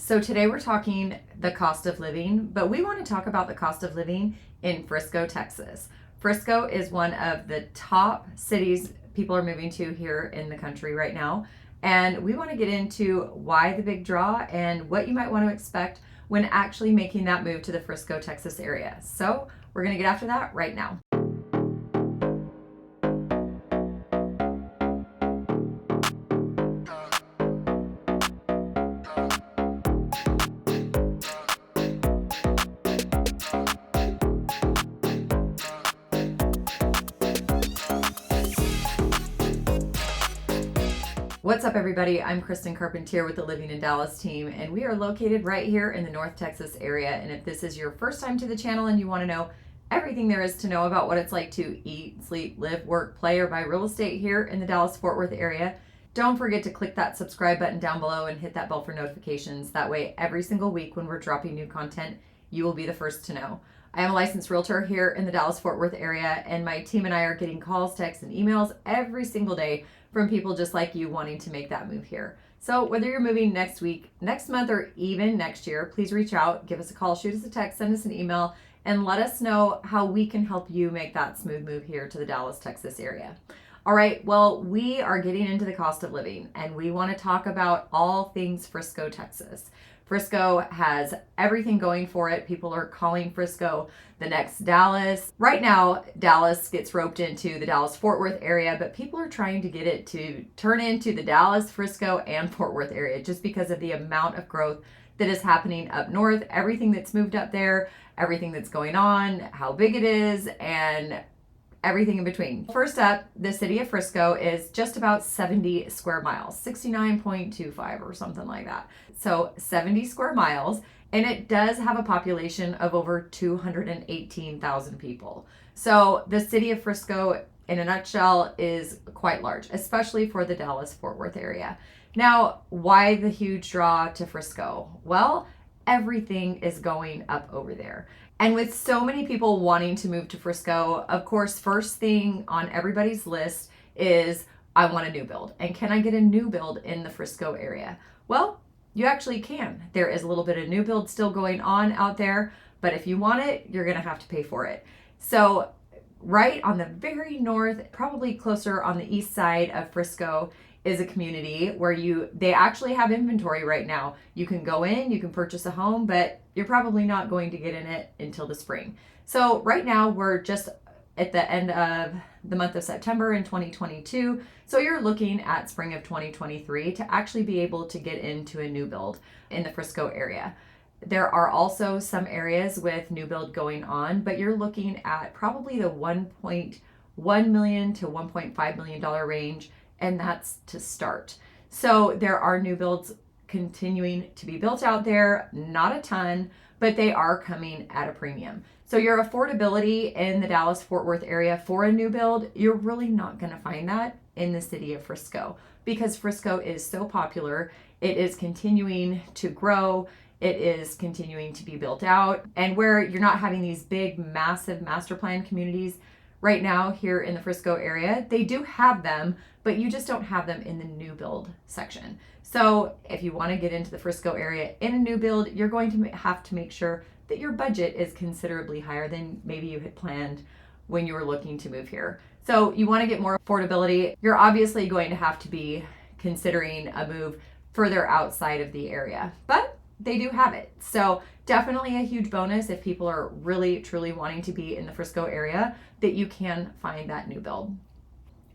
So today we're talking the cost of living, but we want to talk about the cost of living in Frisco, Texas. Frisco is one of the top cities people are moving to here in the country right now. And we want to get into why the big draw and what you might want to expect when actually making that move to the Frisco, Texas area. So we're going to get after that right now. What's up, everybody? I'm Kristen Carpentier with the Living in Dallas team, and we are located right here in the North Texas area. And if this is your first time to the channel and you want to know everything there is to know about what it's like to eat, sleep, live, work, play, or buy real estate here in the Dallas-Fort Worth area, don't forget to click that subscribe button down below and hit that bell for notifications. That way, every single week when we're dropping new content, you will be the first to know. I am a licensed realtor here in the Dallas-Fort Worth area, and my team and I are getting calls, texts, and emails every single day from people just like you wanting to make that move here. So whether you're moving next week, next month, or even next year, please reach out, give us a call, shoot us a text, send us an email, and let us know how we can help you make that smooth move here to the Dallas, Texas area. All right, well, we are getting into the cost of living, and we want to talk about all things Frisco, Texas. Frisco has everything going for it. People are calling Frisco the next Dallas. Right now, Dallas gets roped into the Dallas-Fort Worth area, but people are trying to get it to turn into the Dallas, Frisco, and Fort Worth area just because of the amount of growth that is happening up north, everything that's moved up there, everything that's going on, how big it is, and everything in between. First up, the city of Frisco is just about 70 square miles, 69.25 or something like that. So 70 square miles, and it does have a population of over 218,000 people. So the city of Frisco, in a nutshell, is quite large, especially for the Dallas-Fort Worth area. Now, why the huge draw to Frisco? Well, everything is going up over there. And with so many people wanting to move to Frisco, of course, first thing on everybody's list is, I want a new build. And can I get a new build in the Frisco area? Well, you actually can. There is a little bit of new build still going on out there, but if you want it, you're going to have to pay for it. So right on the very north, probably closer on the east side of Frisco, is a community where they actually have inventory right now. You can go in, you can purchase a home, but you're probably not going to get in it until the spring. So right now we're just at the end of the month of September in 2022. So you're looking at spring of 2023 to actually be able to get into a new build in the Frisco area. There are also some areas with new build going on, but you're looking at probably the $1.1 million to $1.5 million range, and that's to start. So there are new builds continuing to be built out there, not a ton, but they are coming at a premium. So your affordability in the Dallas-Fort Worth area for a new build, you're really not going to find that in the city of Frisco because Frisco is so popular. It is continuing to grow. It is continuing to be built out. And where you're not having these big, massive master plan communities right now here in the Frisco area, they do have them, but you just don't have them in the new build section. So if you want to get into the Frisco area in a new build, you're going to have to make sure that your budget is considerably higher than maybe you had planned when you were looking to move here. So you want to get more affordability. You're obviously going to have to be considering a move further outside of the area, but they do have it. So definitely a huge bonus if people are really, truly wanting to be in the Frisco area, that you can find that new build.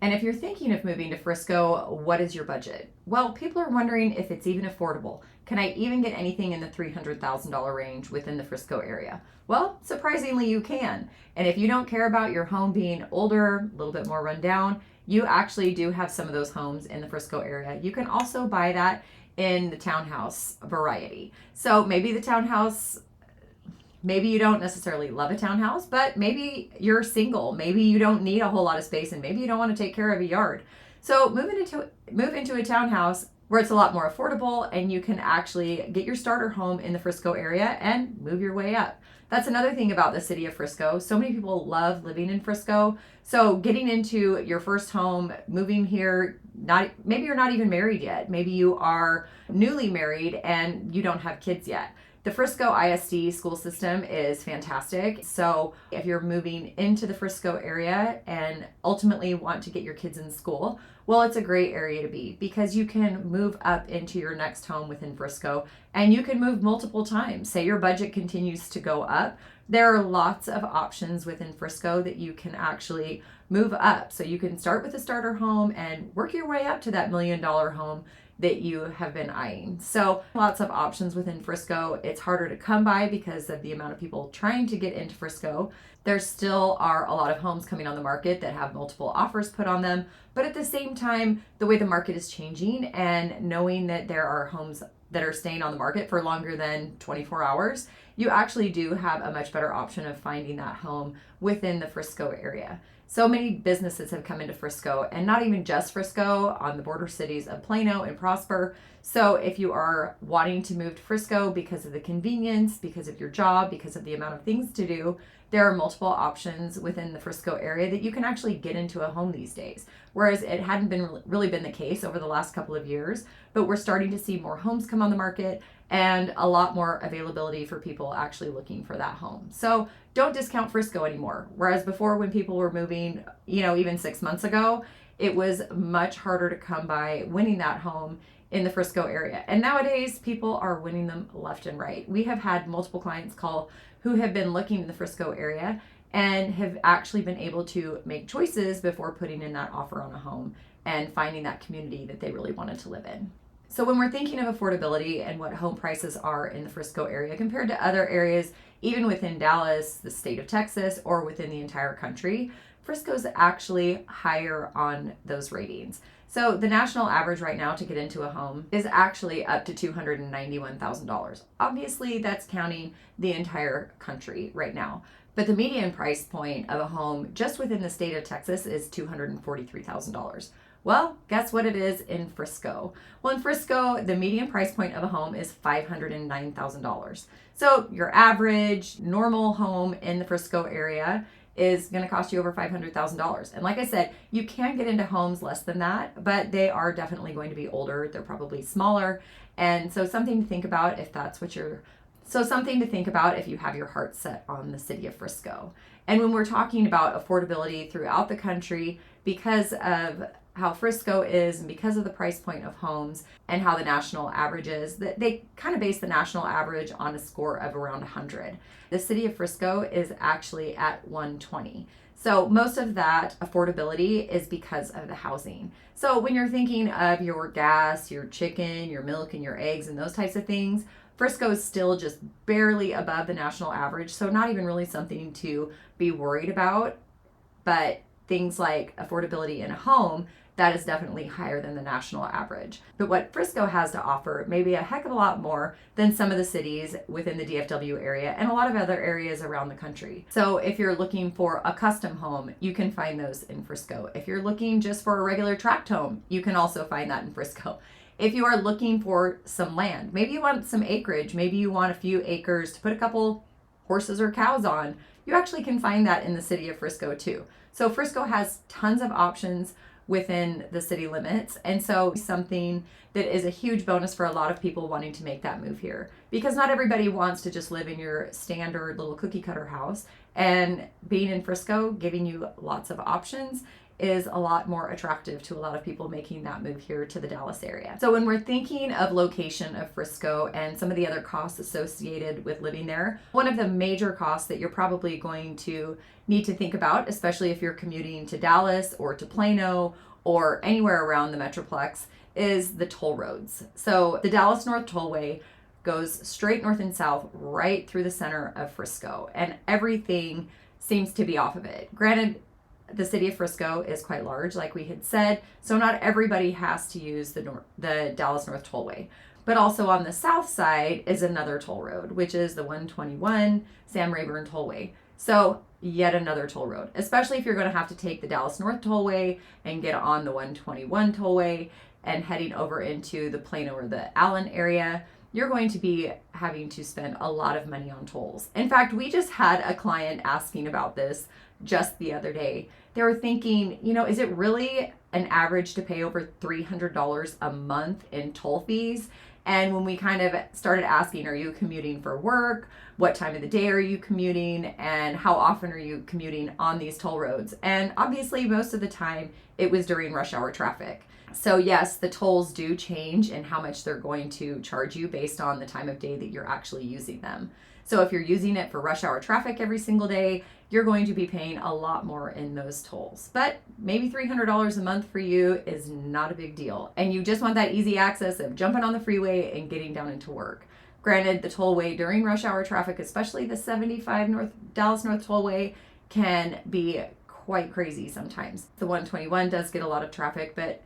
And if you're thinking of moving to Frisco, what is your budget? Well, people are wondering if it's even affordable. Can I even get anything in the $300,000 range within the Frisco area? Well, surprisingly, you can. And if you don't care about your home being older, a little bit more run down, you actually do have some of those homes in the Frisco area. You can also buy that in the townhouse variety. So maybe the townhouse, maybe you don't necessarily love a townhouse, but maybe you're single. Maybe you don't need a whole lot of space, and maybe you don't want to take care of a yard. So move into a townhouse where it's a lot more affordable and you can actually get your starter home in the Frisco area and move your way up. That's another thing about the city of Frisco. So many people love living in Frisco. So getting into your first home, moving here, maybe you're not even married yet. Maybe you are newly married and you don't have kids yet. The Frisco ISD school system is fantastic. So if you're moving into the Frisco area and ultimately want to get your kids in school, well, it's a great area to be because you can move up into your next home within Frisco and you can move multiple times. Say your budget continues to go up. There are lots of options within Frisco that you can actually move up. So you can start with a starter home and work your way up to that $1 million home that you have been eyeing. So lots of options within Frisco. It's harder to come by because of the amount of people trying to get into Frisco. There still are a lot of homes coming on the market that have multiple offers put on them. But at the same time, the way the market is changing and knowing that there are homes that are staying on the market for longer than 24 hours, you actually do have a much better option of finding that home within the Frisco area. So many businesses have come into Frisco, and not even just Frisco, on the border cities of Plano and Prosper. So if you are wanting to move to Frisco because of the convenience, because of your job, because of the amount of things to do, there are multiple options within the Frisco area that you can actually get into a home these days. Whereas it hadn't been really been the case over the last couple of years, but we're starting to see more homes come on the market and a lot more availability for people actually looking for that home. So don't discount Frisco anymore. Whereas before, when people were moving, even 6 months ago, it was much harder to come by winning that home in the Frisco area. And nowadays, people are winning them left and right. We have had multiple clients call who have been looking in the Frisco area and have actually been able to make choices before putting in that offer on a home and finding that community that they really wanted to live in. So when we're thinking of affordability and what home prices are in the Frisco area compared to other areas, even within Dallas, the state of Texas, or within the entire country, Frisco's actually higher on those ratings. So the national average right now to get into a home is actually up to $291,000. Obviously, that's counting the entire country right now. But the median price point of a home just within the state of Texas is $243,000. Well, guess what it is in Frisco? Well, in Frisco, the median price point of a home is $509,000. So your average normal home in the Frisco area is going to cost you over $500,000. And like I said, you can get into homes less than that, but they are definitely going to be older. They're probably smaller. And so something to think about if that's what something to think about if you have your heart set on the city of Frisco. And when we're talking about affordability throughout the country, because of how Frisco is and because of the price point of homes and how the national average is, that they kind of base the national average on a score of around 100. The city of Frisco is actually at 120. So most of that affordability is because of the housing. So when you're thinking of your gas, your chicken, your milk, and your eggs and those types of things, Frisco is still just barely above the national average. So not even really something to be worried about. But things like affordability in a home, that is definitely higher than the national average. But what Frisco has to offer may be a heck of a lot more than some of the cities within the DFW area and a lot of other areas around the country. So if you're looking for a custom home, you can find those in Frisco. If you're looking just for a regular tract home, you can also find that in Frisco. If you are looking for some land, maybe you want some acreage, maybe you want a few acres to put a couple horses or cows on, you actually can find that in the city of Frisco too. So Frisco has tons of options within the city limits. And so something that is a huge bonus for a lot of people wanting to make that move here, because not everybody wants to just live in your standard little cookie cutter house. And being in Frisco, giving you lots of options, is a lot more attractive to a lot of people making that move here to the Dallas area. So when we're thinking of location of Frisco and some of the other costs associated with living there, one of the major costs that you're probably going to need to think about, especially if you're commuting to Dallas or to Plano or anywhere around the Metroplex, is the toll roads. So the Dallas North Tollway goes straight north and south right through the center of Frisco, and everything seems to be off of it. Granted, the city of Frisco is quite large, like we had said, so not everybody has to use the Dallas North Tollway. But also on the south side is another toll road, which is the 121 Sam Rayburn Tollway. So yet another toll road, especially if you're going to have to take the Dallas North Tollway and get on the 121 Tollway. and heading over into the Plano or the Allen area, you're going to be having to spend a lot of money on tolls. In fact, we just had a client asking about this just the other day. They were thinking, is it really an average to pay over $300 a month in toll fees? And when we kind of started asking, are you commuting for work? What time of the day are you commuting? And how often are you commuting on these toll roads? And obviously, most of the time, it was during rush hour traffic. So yes, the tolls do change in how much they're going to charge you based on the time of day that you're actually using them. So if you're using it for rush hour traffic every single day, you're going to be paying a lot more in those tolls. But maybe $300 a month for you is not a big deal. And you just want that easy access of jumping on the freeway and getting down into work. Granted, the tollway during rush hour traffic, especially the 75 Dallas North Tollway, can be quite crazy sometimes. The 121 does get a lot of traffic, but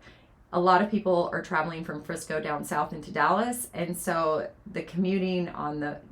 a lot of people are traveling from Frisco down south into Dallas, and so the commuting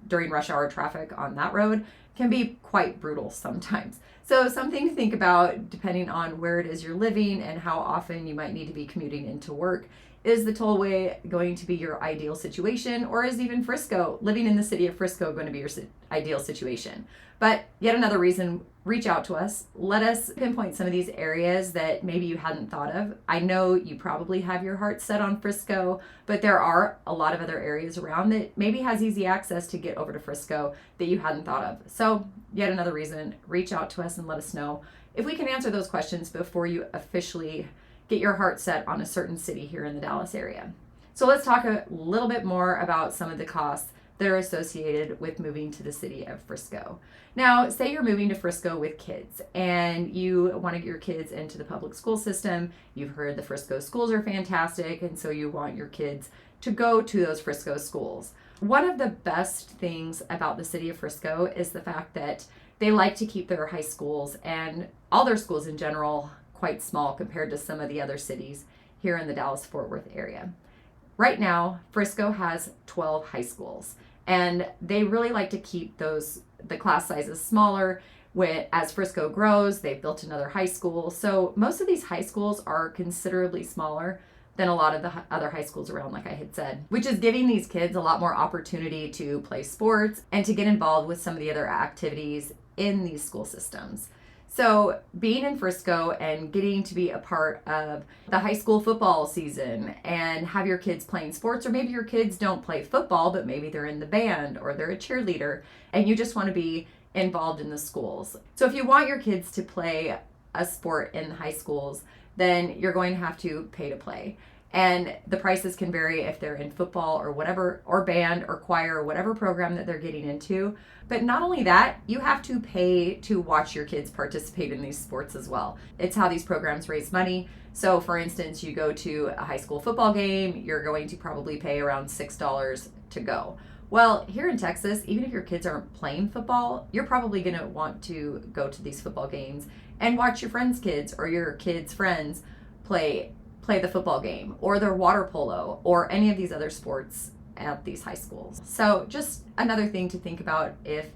during rush hour traffic on that road can be quite brutal sometimes. So something to think about depending on where it is you're living and how often you might need to be commuting into work. Is the tollway going to be your ideal situation, or is even Frisco, living in the city of Frisco, going to be your ideal situation? But yet another reason, reach out to us. Let us pinpoint some of these areas that maybe you hadn't thought of. I know you probably have your heart set on Frisco, but there are a lot of other areas around that maybe has easy access to get over to Frisco that you hadn't thought of. So yet another reason, reach out to us and let us know if we can answer those questions before you officially get your heart set on a certain city here in the Dallas area. So let's talk a little bit more about some of the costs that are associated with moving to the city of Frisco. Now, say you're moving to Frisco with kids and you want to get your kids into the public school system. You've heard the Frisco schools are fantastic, and so you want your kids to go to those Frisco schools. One of the best things about the city of Frisco is the fact that they like to keep their high schools and all their schools in general quite small compared to some of the other cities here in the Dallas-Fort Worth area. Right now, Frisco has 12 high schools, and they really like to keep the class sizes smaller. As Frisco grows, they've built another high school. So most of these high schools are considerably smaller than a lot of the other high schools around, like I had said, which is giving these kids a lot more opportunity to play sports and to get involved with some of the other activities in these school systems. So being in Frisco and getting to be a part of the high school football season and have your kids playing sports, or maybe your kids don't play football, but maybe they're in the band or they're a cheerleader and you just want to be involved in the schools. So if you want your kids to play a sport in the high schools, then you're going to have to pay to play. And the prices can vary if they're in football or whatever, or band or choir or whatever program that they're getting into. But not only that, you have to pay to watch your kids participate in these sports as well. It's how these programs raise money. So for instance, you go to a high school football game, you're going to probably pay around $6 to go. Well, here in Texas, even if your kids aren't playing football, you're probably going to want to go to these football games and watch your friends' kids or your kids' friends play the football game or their water polo or any of these other sports at these high schools. So just another thing to think about if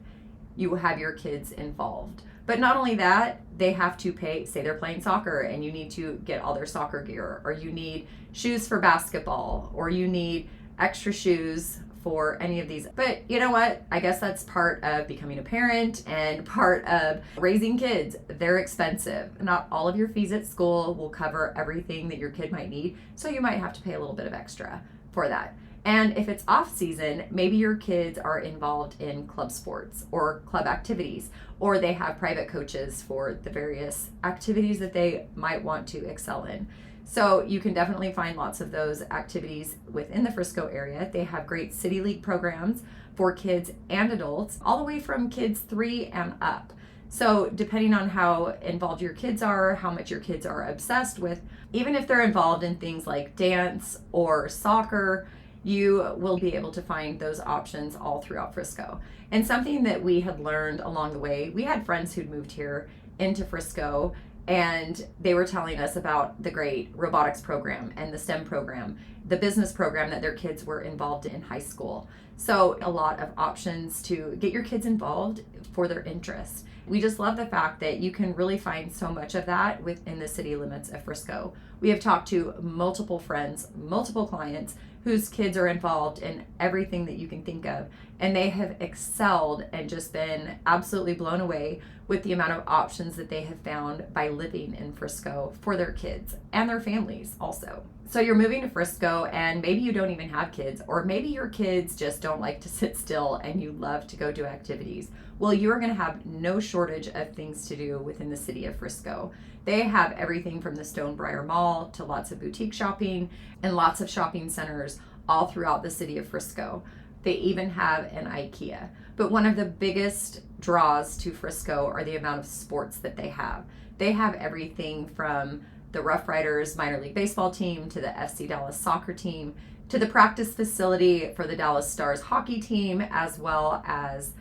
you have your kids involved. But not only that, they have to pay, say they're playing soccer and you need to get all their soccer gear, or you need shoes for basketball, or you need extra shoes for any of these. But you know what? I guess that's part of becoming a parent and part of raising kids. They're expensive. Not all of your fees at school will cover everything that your kid might need, so you might have to pay a little bit of extra for that. And if it's off season, maybe your kids are involved in club sports or club activities, or they have private coaches for the various activities that they might want to excel in. So you can definitely find lots of those activities within the Frisco area. They have great City League programs for kids and adults, all the way from kids 3 and up. So depending on how involved your kids are, how much your kids are obsessed with, even if they're involved in things like dance or soccer, you will be able to find those options all throughout Frisco. And something that we had learned along the way, we had friends who'd moved here into Frisco And they were telling us about the great robotics program and the STEM program, the business program that their kids were involved in high school. So, a lot of options to get your kids involved for their interests. We just love the fact that you can really find so much of that within the city limits of Frisco. We have talked to multiple friends, multiple clients whose kids are involved in everything that you can think of, and they have excelled and just been absolutely blown away with the amount of options that they have found by living in Frisco for their kids and their families also. So you're moving to Frisco and maybe you don't even have kids, or maybe your kids just don't like to sit still and you love to go do activities. Well, you are going to have no shortage of things to do within the city of Frisco. They have everything from the Stonebriar Mall to lots of boutique shopping and lots of shopping centers all throughout the city of Frisco. They even have an IKEA. But one of the biggest draws to Frisco are the amount of sports that they have. They have everything from the Rough Riders minor league baseball team to the FC Dallas soccer team to the practice facility for the Dallas Stars hockey team, as well as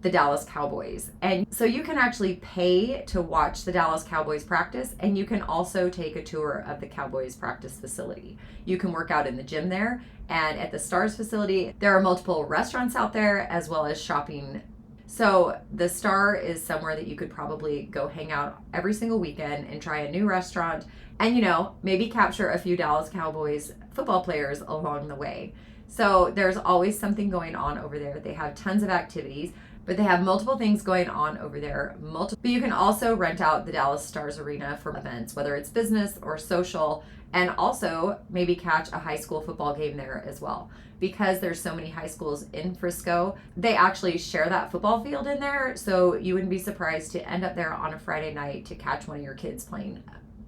the Dallas Cowboys. And so you can actually pay to watch the Dallas Cowboys practice, and you can also take a tour of the Cowboys practice facility. You can work out in the gym there, and at the Stars facility, there are multiple restaurants out there as well as shopping. So the Star is somewhere that you could probably go hang out every single weekend and try a new restaurant and, maybe capture a few Dallas Cowboys football players along the way. So there's always something going on over there. They have tons of activities, but they have multiple things going on over there. But you can also rent out the Dallas Stars Arena for events, whether it's business or social, and also maybe catch a high school football game there as well. Because there's so many high schools in Frisco, they actually share that football field in there, so you wouldn't be surprised to end up there on a Friday night to catch one of your kids playing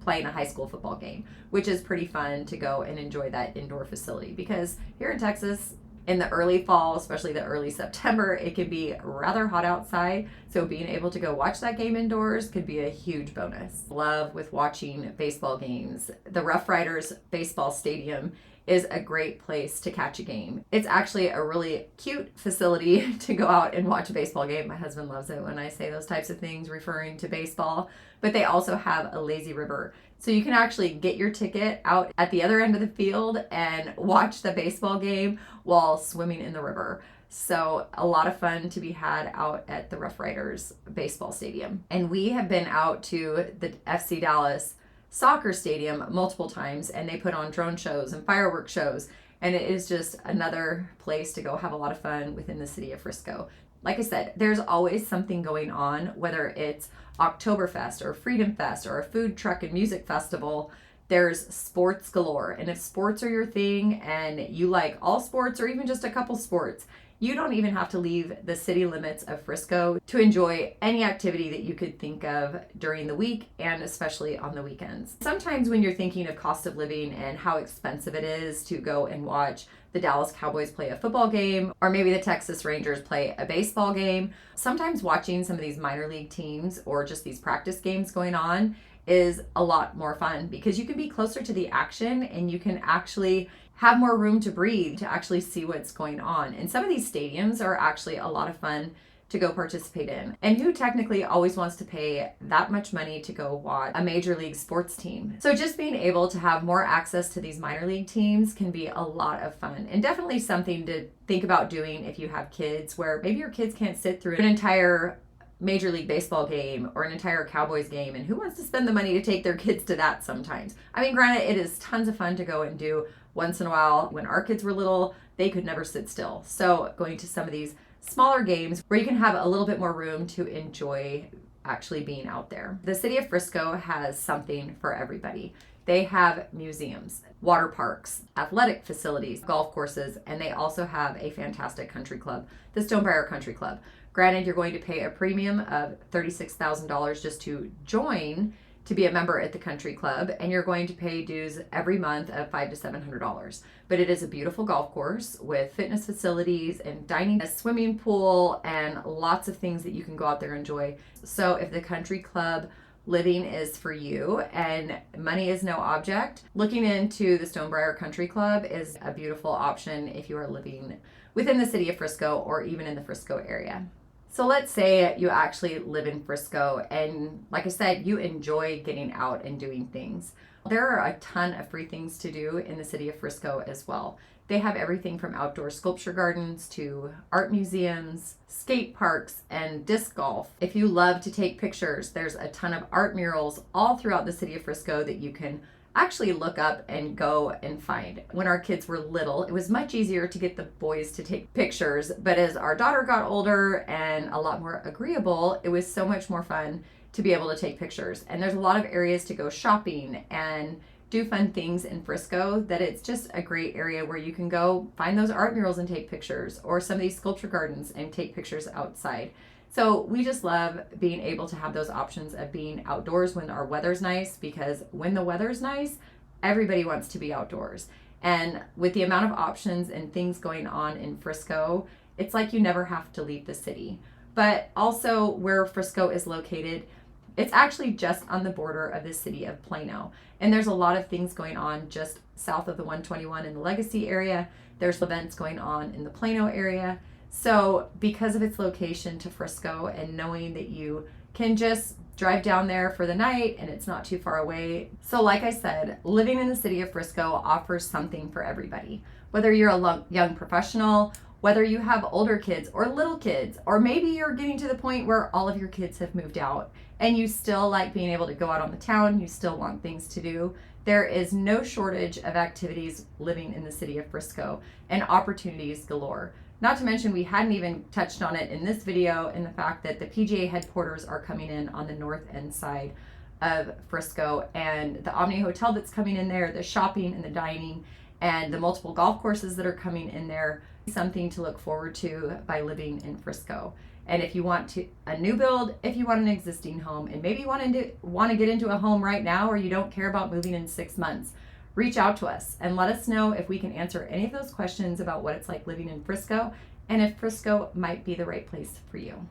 a high school football game, which is pretty fun to go and enjoy that indoor facility. Because here in Texas, in the early fall, especially the early September, it can be rather hot outside. So being able to go watch that game indoors could be a huge bonus. Love with watching baseball games. The Rough Riders baseball stadium is a great place to catch a game. It's actually a really cute facility to go out and watch a baseball game. My husband loves it when I say those types of things referring to baseball. But they also have a lazy river. So you can actually get your ticket out at the other end of the field and watch the baseball game while swimming in the river. So a lot of fun to be had out at the Rough Riders baseball stadium. And we have been out to the FC Dallas soccer stadium multiple times, and they put on drone shows and fireworks shows, and it is just another place to go have a lot of fun within the city of Frisco. Like I said, there's always something going on, whether it's Oktoberfest or Freedom Fest or a food truck and music festival. There's sports galore, and if sports are your thing and you like all sports or even just a couple sports, you don't even have to leave the city limits of Frisco to enjoy any activity that you could think of during the week and especially on the weekends. Sometimes when you're thinking of cost of living and how expensive it is to go and watch the Dallas Cowboys play a football game, or maybe the Texas Rangers play a baseball game, sometimes watching some of these minor league teams or just these practice games going on is a lot more fun because you can be closer to the action and you can actually have more room to breathe to actually see what's going on. And some of these stadiums are actually a lot of fun to go participate in. And who technically always wants to pay that much money to go watch a major league sports team? So just being able to have more access to these minor league teams can be a lot of fun, and definitely something to think about doing if you have kids, where maybe your kids can't sit through an entire Major League Baseball game or an entire Cowboys game, and who wants to spend the money to take their kids to that sometimes? I mean, granted, it is tons of fun to go and do once in a while. When our kids were little, they could never sit still. So going to some of these smaller games where you can have a little bit more room to enjoy actually being out there. The city of Frisco has something for everybody. They have museums, water parks, athletic facilities, golf courses, and they also have a fantastic country club, the Stonebriar Country Club. Granted, you're going to pay a premium of $36,000 just to join to be a member at the country club, and you're going to pay dues every month of $500 to $700. But it is a beautiful golf course with fitness facilities and dining, a swimming pool, and lots of things that you can go out there and enjoy. So if the country club living is for you and money is no object, looking into the Stonebriar Country Club is a beautiful option if you are living within the city of Frisco or even in the Frisco area. So let's say you actually live in Frisco and, like I said, you enjoy getting out and doing things. There are a ton of free things to do in the city of Frisco as well. They have everything from outdoor sculpture gardens to art museums, skate parks, and disc golf. If you love to take pictures, there's a ton of art murals all throughout the city of Frisco that you can actually look up and go and find. When our kids were little, it was much easier to get the boys to take pictures, but as our daughter got older and a lot more agreeable, it was so much more fun to be able to take pictures. And there's a lot of areas to go shopping and do fun things in Frisco that it's just a great area where you can go find those art murals and take pictures, or some of these sculpture gardens and take pictures outside. So we just love being able to have those options of being outdoors when our weather's nice, because when the weather's nice, everybody wants to be outdoors. And with the amount of options and things going on in Frisco, it's like you never have to leave the city. But also where Frisco is located, it's actually just on the border of the city of Plano. And there's a lot of things going on just south of the 121 in the Legacy area. There's events going on in the Plano area. So because of its location to Frisco and knowing that you can just drive down there for the night and it's not too far away. So like I said, living in the city of Frisco offers something for everybody. Whether you're a young professional, whether you have older kids or little kids, or maybe you're getting to the point where all of your kids have moved out and you still like being able to go out on the town, you still want things to do. There is no shortage of activities living in the city of Frisco and opportunities galore. Not to mention, we hadn't even touched on it in this video, in the fact that the PGA headquarters are coming in on the north end side of Frisco, and the Omni Hotel that's coming in there, the shopping and the dining, and the multiple golf courses that are coming in there. Something to look forward to by living in Frisco. And if you want a new build, if you want an existing home, and maybe you want to get into a home right now, or you don't care about moving in 6 months, reach out to us and let us know if we can answer any of those questions about what it's like living in Frisco and if Frisco might be the right place for you.